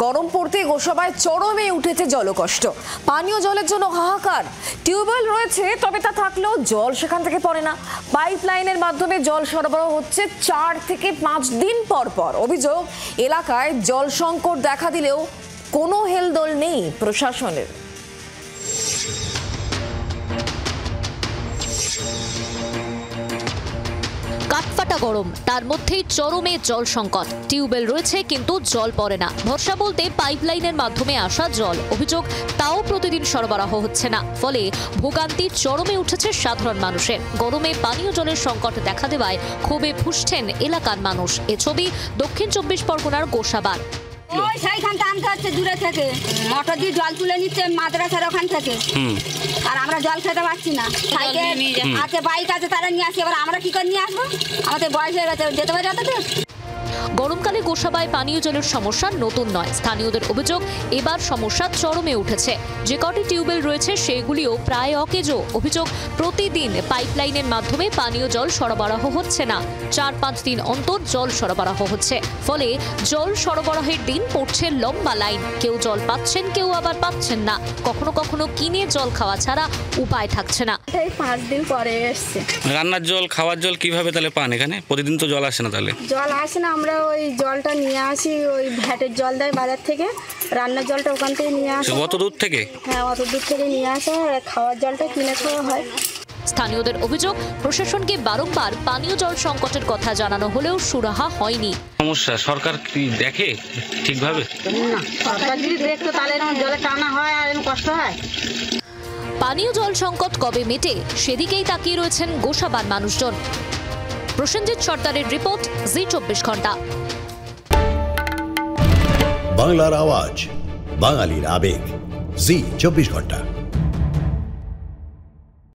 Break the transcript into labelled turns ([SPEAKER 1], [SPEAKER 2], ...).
[SPEAKER 1] গরম পড়তে গোসাবায় চরমে উঠেছে জলকষ্ট। পানীয় জলের জন্য হাহাকার। টিউবওয়েল রয়েছে, তবে তা থাকলেও জল সেখান থেকে পড়ে না। পাইপলাইনের মাধ্যমে জল সরবরাহ হচ্ছে 4 থেকে 5 দিন পর পর। অভিযোগ, এলাকায় জল সংকট দেখা দিলেও কোনো হেলদোল নেই প্রশাসনের।
[SPEAKER 2] কাঠফাটা গরম, তার মধ্যেই চরমে জল সংকট। টিউবওয়েল রয়েছে কিন্তু জল পড়ে না। ভরসা বলতে পাইপলাইনের মাধ্যমে আসা জল। অভিযোগ, তাও প্রতিদিন সরবরাহ হচ্ছে না। ফলে ভোগান্তির চরমে উঠেছে সাধারণ মানুষের। গরমে পানীয় জলের সংকট দেখা দেওয়ায় ক্ষোভে ফুঁসছেন এলাকার মানুষ। এ ছবি দক্ষিণ 24 পরগনার গোসাবার।
[SPEAKER 3] ওই সেইখানটা আনতে হচ্ছে দূরে থেকে, মোটর দিয়ে জল তুলে নিচ্ছে মাদ্রাসার ওখান থেকে। আর আমরা জল খেতে পারছি না। সাইকেল আছে, বাইক আছে, তারা নিয়ে আসি। এবার আমরা কি করে নিয়ে আসবো? আমাদের বয়স হয়ে গেছে, যেতে পারি অতদূর।
[SPEAKER 2] গরমকালে গোসাবায় পানীয় জলের সমস্যা নতুন নয়। স্থানীয়দের অভিযোগ, এবার সমস্যা চরমে উঠেছে। যে কটি টিউবওয়েল রয়েছে সেগুলিও প্রায় অকেজো। অভিযোগ, প্রতিদিন পাইপলাইনের মাধ্যমে পানীয় জল সরবরাহ হচ্ছে না। 4-5 দিন অন্তর জল সরবরাহ হচ্ছে। ফলে জল সরবরাহের দিন পড়ছে লম্বা লাইন। কেউ জল পাচ্ছেন, কেউ আবার পাচ্ছেন না। কখনো কখনো কিনে জল খাওয়া ছাড়া উপায় থাকছে না।
[SPEAKER 3] 5 দিন পরে এসছে।
[SPEAKER 4] রান্নার জল, খাওয়ার জল কিভাবে তাহলে পান এখানে? প্রতিদিন তো জল আসে না। তাহলে
[SPEAKER 3] জল আসে না, আমরা ওই জলটা নিয়ে আসি, ওই ভ্যাটের জল দেয় বাজার থেকে। রান্নার জলটা ওখান থেকে নিয়ে আসে।
[SPEAKER 4] অত দূর থেকে?
[SPEAKER 3] হ্যাঁ, অত দূর থেকে নিয়ে আসে। আর খাওয়ার জলটা কিনে খাওয়া হয়।
[SPEAKER 2] স্থানীয়দের অভিযোগ, প্রশাসনকে বারংবার পানীয় জল সংকটের কথা জানানো হলেও সুরাহা হয়নি।
[SPEAKER 4] সমস্যা সরকার কি দেখে ঠিকভাবে?
[SPEAKER 3] না, সরকার যদি দেখতো তাহলে জলে টানা হয় আর কষ্ট হয়।
[SPEAKER 2] পানীয় জল সংকট কবে মেটে সেদিকেই তাকিয়ে রয়েছেন গোসাবার মানুষজন। প্রসেনজিৎ সরকারের রিপোর্ট, জি 24 ঘন্টা।
[SPEAKER 5] বাংলার আওয়াজ, বাঙালির আবেগ, জি 24 ঘন্টা।